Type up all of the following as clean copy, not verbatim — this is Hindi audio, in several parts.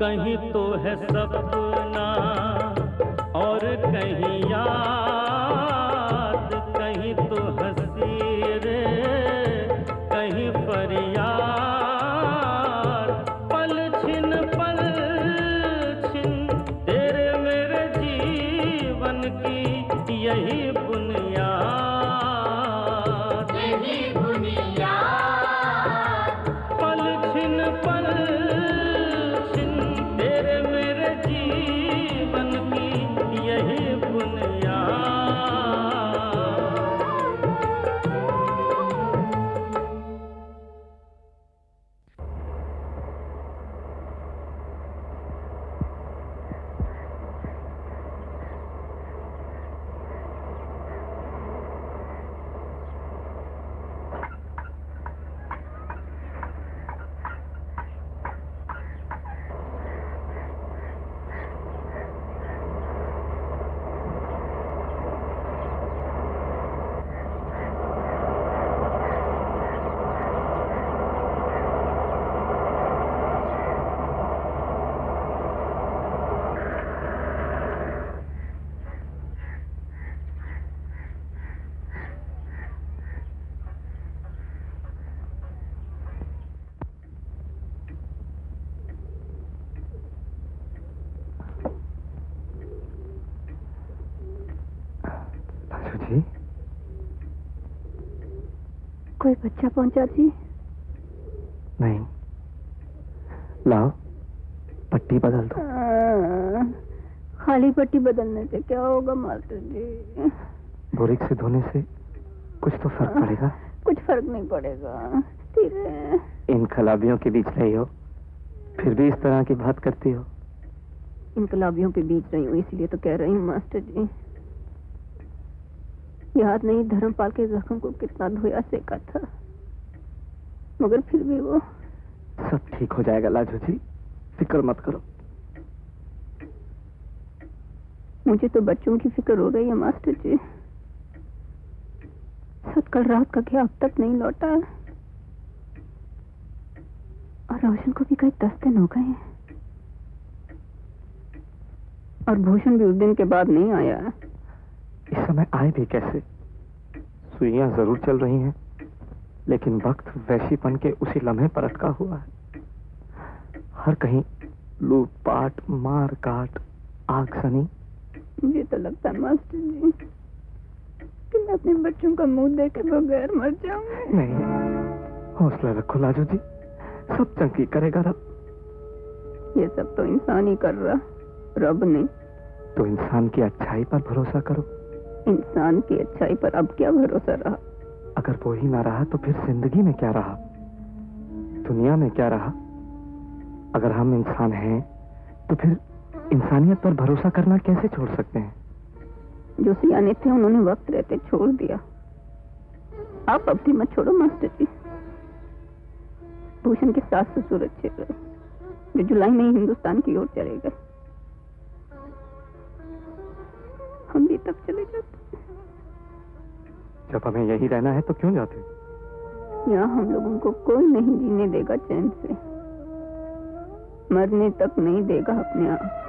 कहीं तो है सपना और कहीं याद, कहीं तो हंसी रे कहीं फरियाद। पल छिन तेरे मेरे जीवन की यही बुनियाद, यही बुनियाद। पल छिन तेरे मेरे जीवन की यही बुनियाद। जी, कोई बच्चा पहुंचा जी? नहीं, लाओ पट्टी बदल दो। खाली पट्टी बदलने से क्या होगा मास्टर जी? बोरिक से धोने से कुछ तो फर्क पड़ेगा? कुछ फर्क नहीं पड़ेगा। धीरे। इन खलाबियों के बीच रही हो, फिर भी इस तरह की बात करती हो। इन खलाबियों के बीच रही हूँ इसलिए तो कह रही हूँ मास्टर जी। याद नहीं धर्मपाल के जख्म को कितना धोया सेका था, मगर फिर भी वो। सब ठीक हो जाएगा लाजू जी, फिक्र मत करो। मुझे तो बच्चों की फिक्र हो रही है मास्टर जी। सच कल रात का क्या अब तक नहीं लौटा, और रोशन को भी कई 10 दिन हो गए, और भूषण भी उस दिन के बाद नहीं आया। इस समय आए भी कैसे? सुइयां जरूर चल रही हैं, लेकिन वक्त वैशीपन के उसी लम्हे पर अटका हुआ है। हर कहीं लूटपाट, मार काट, आगजनी। मुझे तो लगता है मास्टर जी कि मैं अपने बच्चों का मुंह देखे बगैर मर जाऊंगी। नहीं, हौसला रखो लाजू जी, सब चंकी करेगा रब। ये सब तो इंसान ही कर रहा, रब नहीं। तो इंसान की अच्छाई पर भरोसा करो। इंसान की अच्छाई पर अब क्या भरोसा रहा? अगर वो ही ना रहा तो फिर जिंदगी में क्या रहा, दुनिया में क्या रहा? अगर हम इंसान हैं तो फिर इंसानियत पर भरोसा करना कैसे छोड़ सकते हैं? जो सियाने थे उन्होंने वक्त रहते छोड़ दिया। आप अब भी मत छोड़ो मास्टर जी। भूषण के सास ससुर अच्छे रहे, जो जुलाई में ही हिंदुस्तान की ओर चले गए। हम भी तब चले जाते। जब हमें यही रहना है तो क्यों जाते? यहाँ हम लोगों को कोई नहीं जीने देगा चैन से, मरने तक नहीं देगा, अपने आप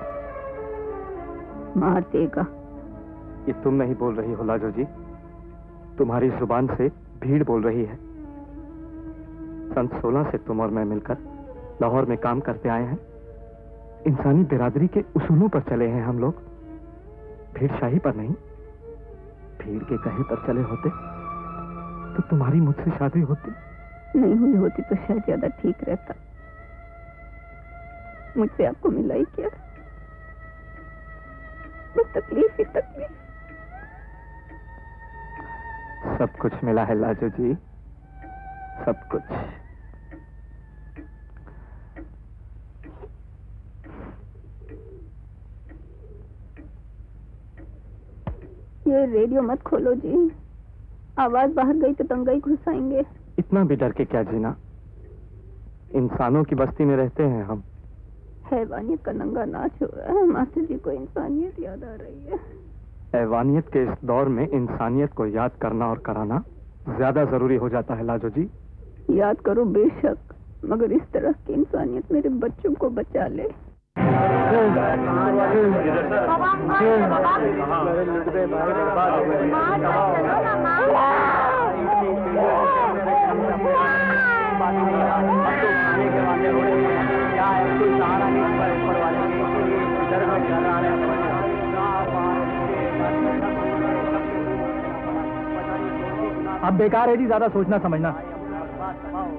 मार देगा। ये तुम नहीं बोल रही हो लाजो जी, तुम्हारी जुबान से भीड़ बोल रही है। सन 16 से तुम और मैं मिलकर लाहौर में काम करते आए हैं। इंसानी बिरादरी के उसूलों पर चले हैं हम लोग, भीड़शाही पर नहीं। भीड़ के कहीं पर चले होते तो तुम्हारी मुझसे शादी होती। नहीं हुई होती तो शायद ज्यादा ठीक रहता। मुझसे आपको मिला ही क्या? बस तकलीफ ही तकलीफ। सब कुछ मिला है लाजो जी, सब कुछ। ये रेडियो मत खोलो जी, आवाज बाहर गई तो दंगाई घुस आएंगे। इतना भी डर के क्या जीना? इंसानों की बस्ती में रहते हैं हम। हैवानियत का नंगा नाच हो रहा है मास्टर जी को, इंसानियत याद आ रही है। हैवानियत के इस दौर में इंसानियत को याद करना और कराना ज्यादा जरूरी हो जाता है लाजो जी। याद करो बेशक, मगर इस तरह की इंसानियत मेरे बच्चों को बचा ले। अब बेकार है जी ज्यादा सोचना समझना।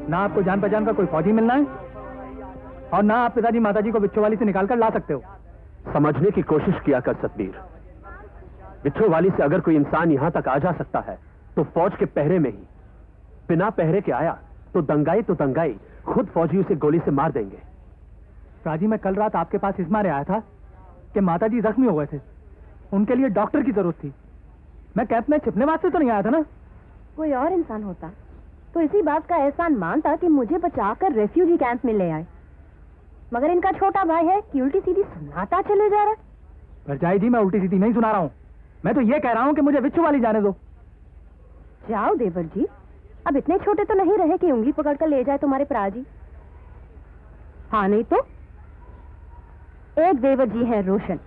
ना आपको जान पहचान का कोई फौजी मिलना है और ना आप पिताजी माताजी को बिच्छू वाली से निकाल कर ला सकते हो। समझने की कोशिश किया कर सतबीर, बिच्छू वाली से अगर कोई इंसान यहां तक आ जा सकता है तो फौज के पहरे में ही। बिना पहरे के आया तो दंगाई खुद फौजी उसे गोली से मार देंगे। राजी, मैं कल रात आपके पास इस मारे आया था कि माताजी जख्मी हो गए थे, उनके लिए डॉक्टर की जरूरत थी। मैं कैंप में छिपने वास्ते तो नहीं आया था ना। कोई और इंसान होता तो इसी बात का एहसान मानता कि मुझे बचाकर रेफ्यूजी कैंप में ले आए, मगर इनका छोटा भाई है कि उल्टी सीधी सुनाता चले जा रहा है। भरजाई जी, मैं उल्टी सीधी नहीं सुना रहा हूँ, मैं तो ये कह रहा हूँ कि मुझे बिच्छू वाली जाने दो। जाओ देवर जी, अब इतने छोटे तो नहीं रहे कि उंगली पकड़कर ले जाए तुम्हारे भरा जी। हाँ नहीं तो एक देवर जी है रोशन,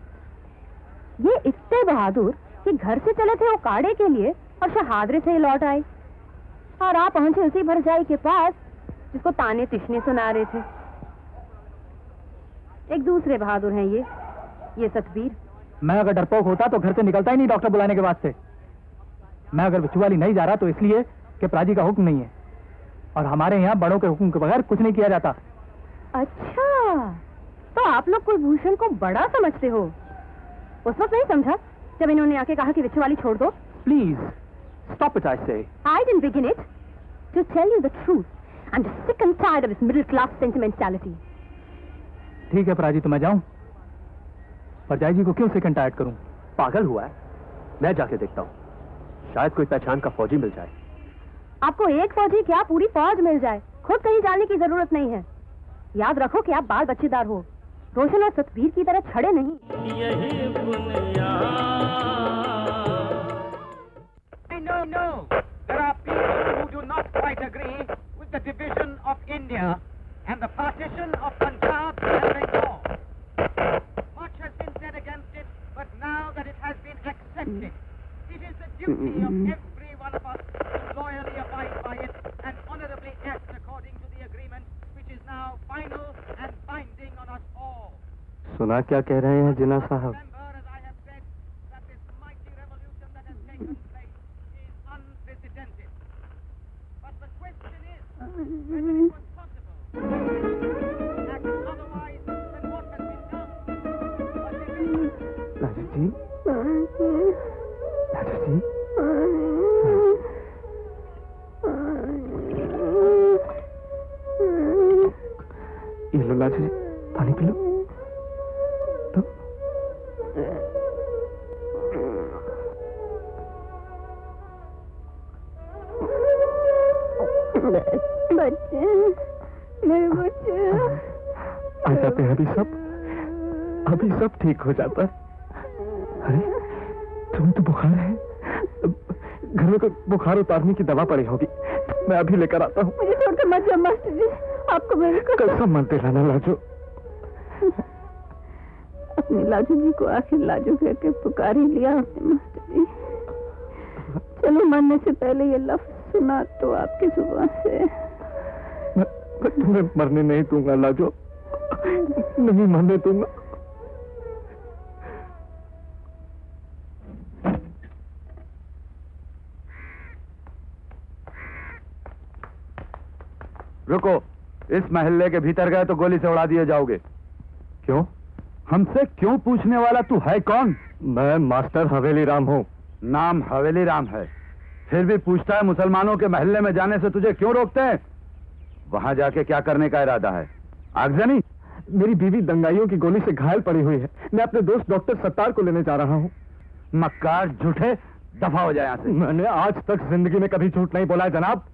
ये इतने बहादुर कि घर से चले थे उकाड़े के लिए और शहादरे से ही लौट आए, और आप पहुंचे उसी भरजाई के पास जिसको ताने तिश्ने सुना रहे थे। एक दूसरे बहादुर हैं ये सतबीर। मैं अगर डरपोक होता तो घर से निकलता ही नहीं डॉक्टर बुलाने के वास्ते। मैं अगर बिच्छू वाली नहीं जा रहा तो इसलिए कि प्राजी का हुक्म नहीं है, और हमारे यहाँ बड़ों के हुक्म के बगैर कुछ नहीं किया जाता। अच्छा, तो आप लोग कुलभूषण को बड़ा समझते हो। उस वक्त नहीं समझा जब इन्होंने आके कहा कि बिच्छू वाली छोड़ दो। Please stop it, I say. I didn't begin it. To tell you the truth, I'm just sick and tired of this middle class sentimentality. ठीक है प्राजी, तो मैं जाऊं? भरजाई जी को क्यों सिक एंड टायर्ड करूं? पागल हुआ है? मैं जाके देखता हूँ, शायद कोई पहचान का फौजी मिल जाए। आपको एक फौजी क्या पूरी फौज मिल जाए, खुद कहीं जाने की जरूरत नहीं है। याद रखो कि आप बाल बच्चेदार हो, रोशन और सतबीर की तरह छड़े नहीं। यही बुनियाद। No, there are people who do not quite agree with the division of India and the partition of Punjab and Bengal. Much has been said against it, but now that it has been accepted, it is the duty of every one of us to loyally abide by it and honorably act according to the agreement, which is now final and binding on us all. सुना क्या कह रहे हैं जिना साहब? Remember, as I have said, that this mighty revolution that has taken place is unprecedented. But the question is whether it was possible to act otherwise than what has been done. Raju ji, Raju ji, ये लो राजू जी, पानी पी लो। तो बच्चे, मेरे बच्चे, आ जाते हैं अभी सब ठीक हो जाता है। अरे तुम्हें तो बुखार है, घर में कोई बुखार उतारने की दवा पड़ी होगी, मैं अभी लेकर आता हूँ। मुझे छोड़कर मत जाओ मास्टर जी, आपको मेरी कसम मत दिलाना लाजो। अपनी लाजू जी को आखिर लाजू कह के पुकार ही लिया आपने मास्टर जी। चलो मरने से पहले ये लफ्ज सुना तो आपकी जुबान से। मैं तुम्हें मरने नहीं दूंगा लाजो, नहीं मरने दूंगा। रुको, इस महल्ले के भीतर गए तो गोली से उड़ा दिए जाओगे। क्यों? हमसे क्यों पूछने वाला? तू है कौन? मैं मास्टर हवेली राम हूँ। नाम हवेली राम है, फिर भी पूछता है मुसलमानों के महल्ले में जाने से तुझे क्यों रोकते हैं? वहां जाके क्या करने का इरादा है? आगजनी? मेरी बीवी दंगाइयों की गोली से घायल पड़ी हुई है, मैं अपने दोस्त डॉक्टर सत्तार को लेने जा रहा हूँ। मक्कार, झूठे, दफा हो जाए यहाँ से। मैंने आज तक जिंदगी में कभी झूठ नहीं बोला है जनाब।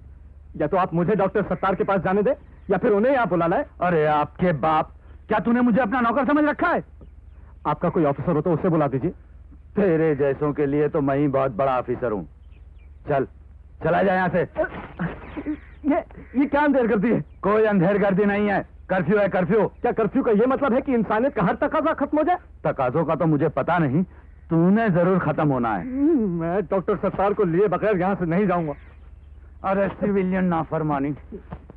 या तो आप मुझे डॉक्टर सत्तार के पास जाने दे या फिर उन्हें यहाँ बुला लाए। अरे आपके बाप, क्या तूने मुझे अपना नौकर समझ रखा है? आपका कोई ऑफिसर हो तो उसे बुला दीजिए। तेरे जैसों के लिए तो मैं ही बहुत बड़ा ऑफिसर हूँ। चला जा यहाँ से। ये क्या अंधेर गर्दी है? कोई अंधेर गर्दी नहीं है, कर्फ्यू है कर्फ्यू। क्या कर्फ्यू का ये मतलब है कि इंसानियत का हर तकाजा खत्म हो जाए? तकाजों का तो मुझे पता नहीं, तूने जरूर खत्म होना है। मैं डॉक्टर सत्तार को लिए बगैर यहाँ से नहीं जाऊंगा। अरे सिविलियन नाफरमानी,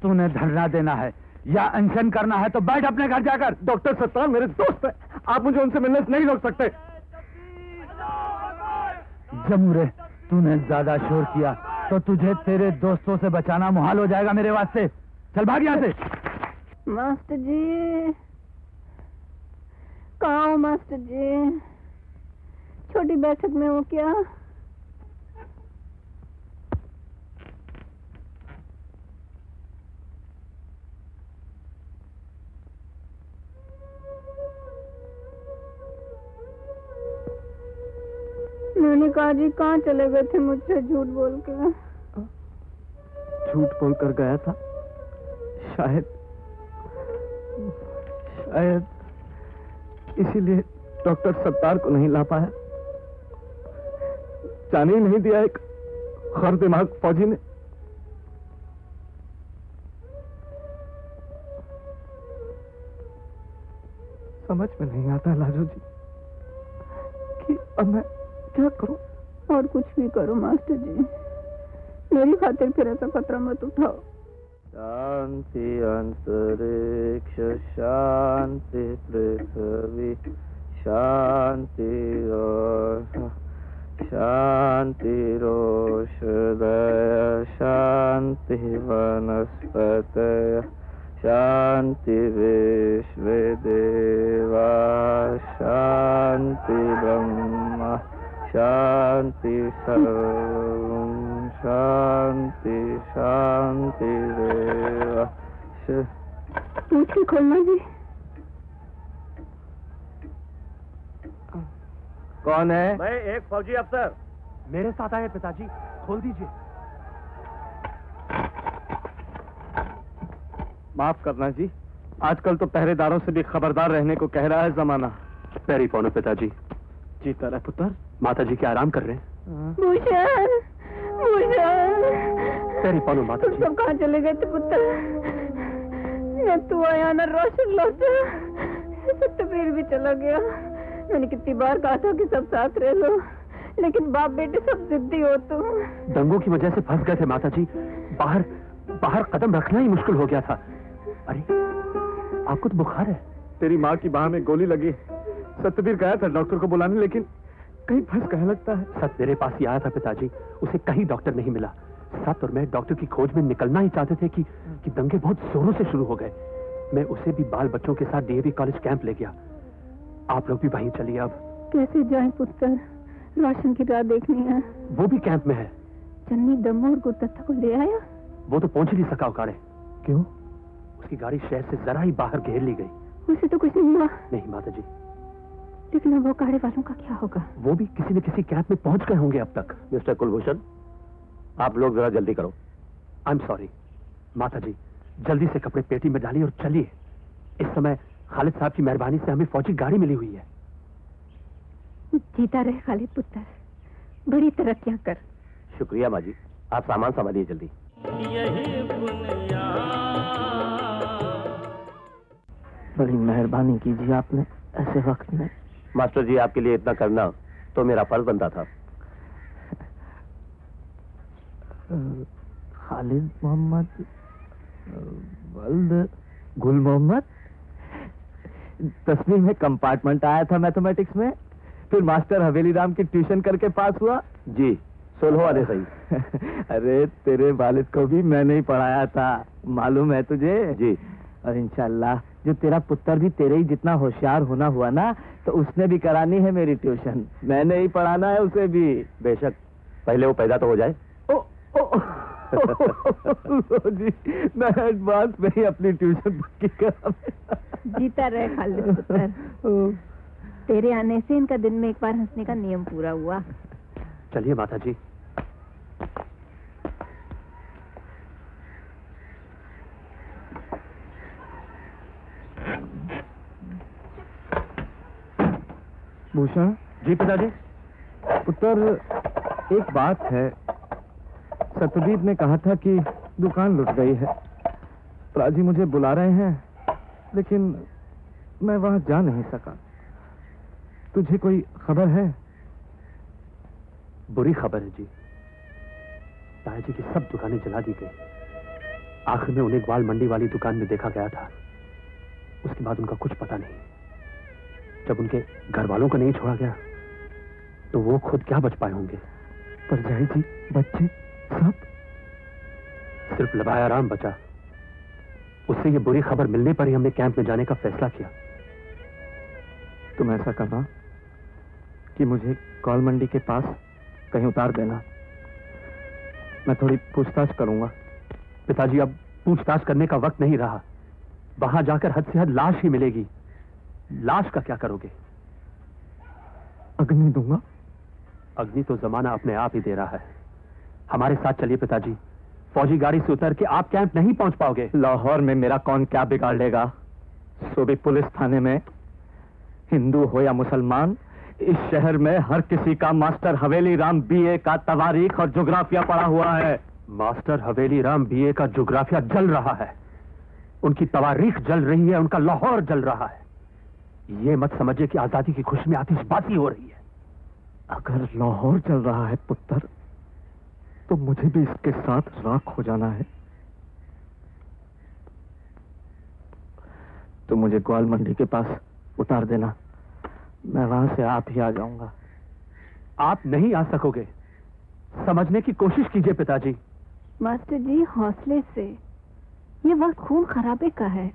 तूने धरना देना है या अनशन करना है तो बैठ अपने घर जाकर। डॉक्टर सत्तार मेरे दोस्त है, आप मुझे उनसे मिलने से नहीं रोक सकते। जमूरे, तूने ज्यादा शोर किया तो तुझे तेरे दोस्तों से बचाना मुहाल हो जाएगा मेरे वास्ते। चल भाग यहाँ से। मास्टर जी कहाँ हो? मास्टर जी छोटी बैठक में हो क्या? मैंने कहा जी कहाँ चले गए थे मुझसे झूठ बोल के? झूठ बोलकर गया था, शायद इसीलिए डॉक्टर सत्तार को नहीं ला पाया। जाने ही नहीं दिया एक खर दिमाग फौजी ने। समझ में नहीं आता लाजो जी कि अब मैं क्या करूं। और कुछ भी करो मास्टर जी, मेरी खातिर फिर ऐसा खतरा मत उठाओ। शांति अंतरिक्ष शांति पृथ्वी शांति शांतिरोषधय शांति वनस्पतय शांति विश्वे देवा शांति ब्रह्मा शांति सर्वं शांति शांति देवा। पूछी खोलना जी। कौन है? मैं एक फौजी अफसर। मेरे साथ आए पिताजी, खोल दीजिए। माफ करना जी, आजकल तो पहरेदारों से भी खबरदार रहने को कह रहा है जमाना। पैरी पौनो पिताजी। जीता रहे पुत्र। माता जी क्या आराम कर रहे हैं? भूषण भूषण पैरी पौनो माता तुम जी। सब कहाँ चले गए थे पुत्र? न तू आया न रोशन लौटा, सतबीर भी चला गया। मैंने कितनी बार कहा था कि सब साथ रह लो, लेकिन बाप बेटे सब जिद्दी हो तुम। दंगों की वजह से फंस गए थे माता जी। बाहर बाहर कदम रखना ही मुश्किल हो गया था। अरे आपको तो बुखार है। तेरी माँ की बाह में गोली लगी। सतबीर गया था डॉक्टर को बुलाने, लेकिन कहीं फंस गया लगता है। सत मेरे पास ही आया था पिताजी, उसे कहीं डॉक्टर नहीं मिला। सत और मैं डॉक्टर की खोज में निकलना ही चाहते थे कि दंगे बहुत जोरों से शुरू हो गए। मैं उसे भी बाल बच्चों के साथ डीएवी कॉलेज कैंप ले गया। आप लोग भी वहीं चलिए। अब कैसे जाएं पुत्र? रोशन की राह देखनी है। वो भी कैंप में है। चन्नी दम्मू और गुरदत्ता को ले आया? वो तो पहुंच ही नहीं सका उकाड़े। क्यों? उसकी गाड़ी शहर से जरा ही बाहर घेर ली गई। उसे तो कुछ नहीं हुआ। नहीं माता जी। लेकिन अब वो काड़े वालों का क्या होगा? वो भी किसी न किसी कैंप में पहुंच गए होंगे अब तक। मिस्टर कुलभूषण, आप लोग जरा जल्दी करो। आई एम सॉरी माता जी। जल्दी से कपड़े पेटी में डालिए और चलिए। इस समय खालिद साहब की मेहरबानी से हमें फौजी गाड़ी मिली हुई है। जीता रहे खालिद पुत्र, बड़ी तरक्कियां कर। शुक्रिया माँ जी, आप सामान संभालिए जल्दी। यही बुनियाद। बड़ी मेहरबानी कीजिए आपने ऐसे वक्त में। मास्टर जी, आपके लिए इतना करना तो मेरा फर्ज बनता था। खालिद मोहम्मद वल्द गुल मोहम्मद। 10वीं में कंपार्टमेंट आया था मैथमेटिक्स में, फिर मास्टर हवेली राम की ट्यूशन करके पास हुआ। जी 16 वाले सही। अरे तेरे वालिद को भी मैंने ही पढ़ाया था, मालूम है तुझे? जी। और इंशाल्लाह जो तेरा पुत्र भी तेरे ही जितना होशियार होना हुआ ना, तो उसने भी करानी है मेरी ट्यूशन। मैंने ही पढ़ाना है उसे भी। बेशक, पहले वो पैदा तो हो जाए। जी, मैं एडवांस में ही अपनी ट्यूशन पक्की करा। जीता रहे खालिद पुत्र। तेरे आने से इनका दिन में एक बार हंसने का नियम पूरा हुआ। चलिए माता जी। भूषण जी पिताजी। पुत्र, एक बात है। सतबीर ने कहा था कि दुकान लुट गई है। प्राजी मुझे बुला रहे हैं, लेकिन मैं वहां जा नहीं सका। तुझे कोई खबर है? बुरी खबर है जी। तायाजी की सब दुकानें जला दी गई। आखिर में उन्हें ग्वाल मंडी वाली दुकान में देखा गया था। उसके बाद उनका कुछ पता नहीं। जब उनके घर वालों को नहीं छोड़ा गया तो वो खुद क्या बच पाए होंगे। पर जय जी, बच्चे सब? सिर्फ लबाया राम बचा। उससे ये बुरी खबर मिलने पर ही हमने कैंप में जाने का फैसला किया। तुम ऐसा करना कि मुझे कॉल मंडी के पास कहीं उतार देना। मैं थोड़ी पूछताछ करूंगा। पिताजी, अब पूछताछ करने का वक्त नहीं रहा। वहां जाकर हद से हद लाश ही मिलेगी। लाश का क्या करोगे? अग्नि दूंगा। अग्नि तो जमाना अपने आप ही दे रहा है। हमारे साथ चलिए पिताजी। फौजी गाड़ी से उतर के आप कैंप नहीं पहुंच पाओगे। लाहौर में मेरा कौन क्या बिगाड़ लेगा? सो भी पुलिस थाने में हिंदू हो या मुसलमान, इस शहर में हर किसी का मास्टर हवेली राम बीए का तवारीख और जोग्राफिया पढ़ा हुआ है। मास्टर हवेली राम बीए का जोग्राफिया जल रहा है। उनकी तवारीख जल रही है, उनका लाहौर जल रहा है। ये मत समझिए कि आजादी की खुशी में आतिशबाजी हो रही है। अगर लाहौर जल रहा है पुत्र, तो मुझे भी इसके साथ राख हो जाना है। तो मुझे ग्वाल मंडी के पास उतार देना। मैं वहां से आप ही आ जाऊंगा। आप नहीं आ सकोगे। समझने की कोशिश कीजिए पिताजी। मास्टर जी, हौसले से। ये वक्त खून खराबे का है।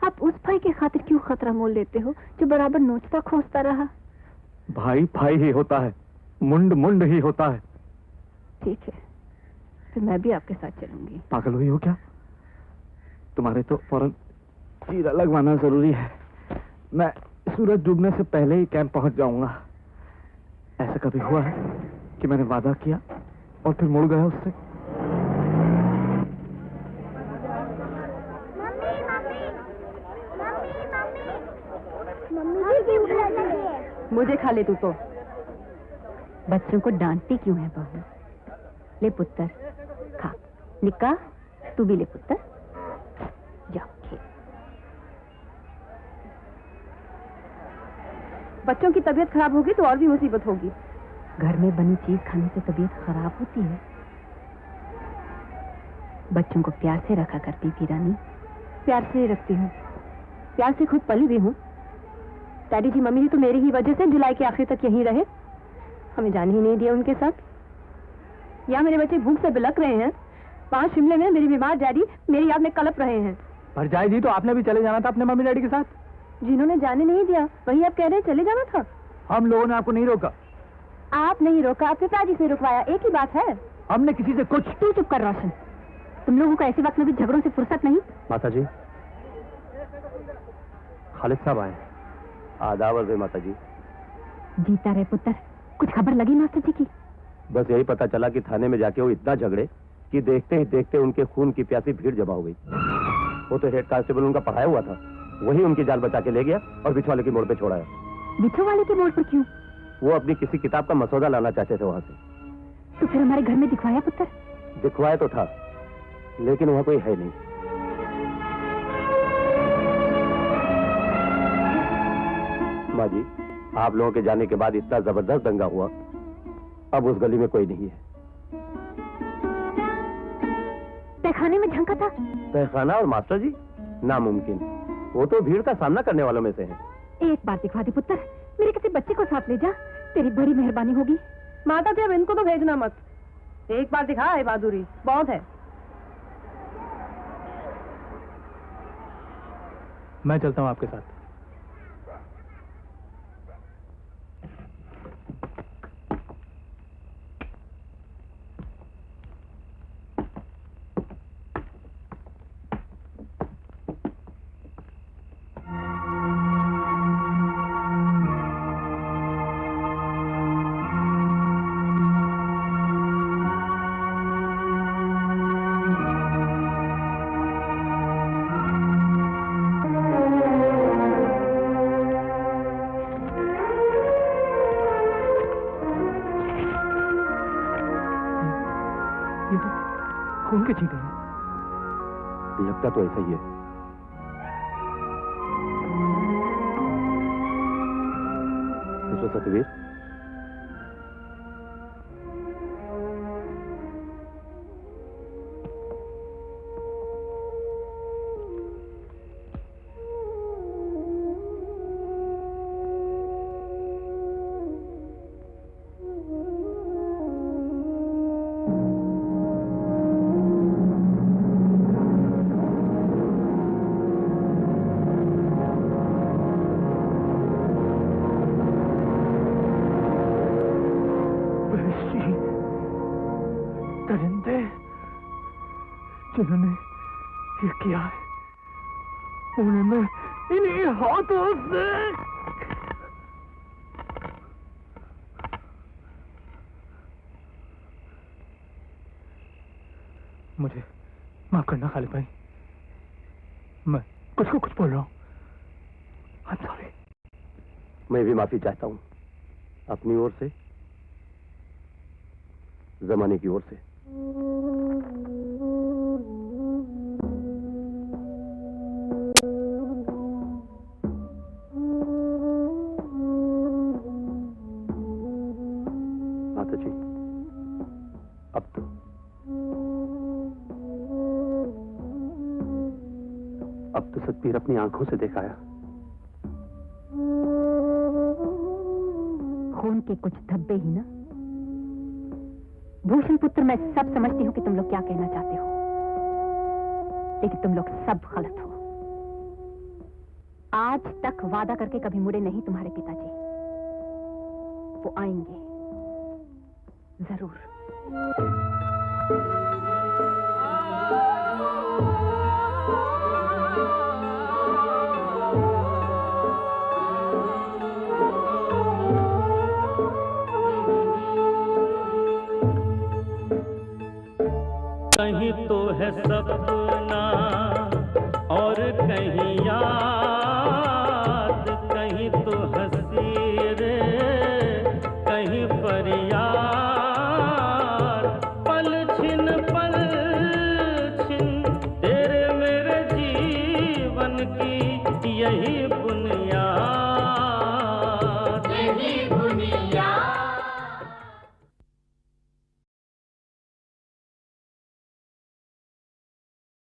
आप उस भाई के खातिर क्यों खतरा मोल लेते हो जो बराबर नोचता खोजता रहा? भाई भाई ही होता है, मुंड मुंड ही होता है। ठीक है, फिर मैं भी आपके साथ चलूंगी। पागल हुई हो क्या? तुम्हारे तो फौरन चीरा लगवाना जरूरी है। मैं सूरज डूबने से पहले ही कैंप पहुंच जाऊंगा। ऐसा कभी हुआ है कि मैंने वादा किया और फिर मुड़ गया उससे? मुझे खा ले तू तो। बच्चों को डांटती क्यों है बहू? ले पुत्र, खा। निक्का, तू भी ले पुत्र। जाओ खेल। बच्चों की तबीयत खराब होगी तो और भी मुसीबत होगी। घर में बनी चीज खाने से तबीयत खराब होती है। बच्चों को प्यार से रखा करती थी रानी। प्यार से ही रखती हूँ। प्यार से खुद पली भी हूँ। डैडी जी, मम्मी जी तो मेरी ही वजह से जुलाई के आखिर तक यहीं रहे। हमें जाने ही नहीं दिया उनके साथ। यहाँ मेरे बच्चे भूख से बिलक रहे हैं। वहाँ शिमले में मेरी बीमार डैडी मेरी याद में कलप रहे हैं। पर जाए जी, तो आपने भी चले जाना था अपने मम्मी डैडी के साथ। जिन्होंने जाने नहीं दिया वही आप कह रहे हैं चले जाना था। हम लोगों ने आपको नहीं रोका। आप नहीं रोका, आपके पिताजी से रुकवाया। एक ही बात है। हमने किसी से कुछ। तू चुप कर रोशन। तुम लोगों को ऐसे वक्त में भी झगड़ों से फुर्सत नहीं। माता जी, खालिद साहब आए। आदाब माता जी। जीता रहे पुत्र। कुछ खबर लगी मास्टर जी की? बस यही पता चला कि थाने में जाके वो इतना झगड़े कि देखते ही देखते उनके खून की प्यासी भीड़ जमा हो गई। वो तो हेड कांस्टेबल उनका पढ़ाया हुआ था, वही उनकी जान बचा के ले गया और बिछवाले की मोड़ पे छोड़ाया। बिछवाले के मोड़ पर क्यों? वो अपनी किसी किताब का मसौदा लाना चाहते थे वहां से। तो फिर हमारे घर में दिखवाया पुत्र? दिखवाया तो था, लेकिन वहां कोई है नहीं। माँ जी, आप लोगों के जाने के बाद इतना जबरदस्त दंगा हुआ, अब उस गली में कोई नहीं है। तहखाने में झंका था? तहखाना और मास्टर जी नामुमकिन। वो तो भीड़ का सामना करने वालों में से हैं। एक बार दिखवा दे पुत्र। मेरे किसी बच्चे को साथ ले जा, तेरी बड़ी मेहरबानी होगी। माता जी, अब इनको तो भेजना मत। एक बार दिखा है बहादुरी, बहुत है। मैं चलता हूँ आपके साथ। खून के छींटे हैं। लगता तो ऐसा ही है। सतवीर, परिंदे जिन्होंने ये किया है उन्हें मैं इन्हीं हाथों से मुझे माफ करना खालिद भाई, मैं कुछ को कुछ बोल रहा हूँ। I'm sorry। मैं भी माफी चाहता हूं, अपनी ओर से, जमाने की ओर से। माता जी, अब तो सतबीर अपनी आंखों से दिखाया। खून के कुछ धब्बे ही ना। भूषण पुत्र, मैं सब समझती हूँ कि तुम लोग क्या कहना चाहते हो, लेकिन तुम लोग सब गलत हो। आज तक वादा करके कभी मुड़े नहीं तुम्हारे पिताजी, वो आएंगे जरूर।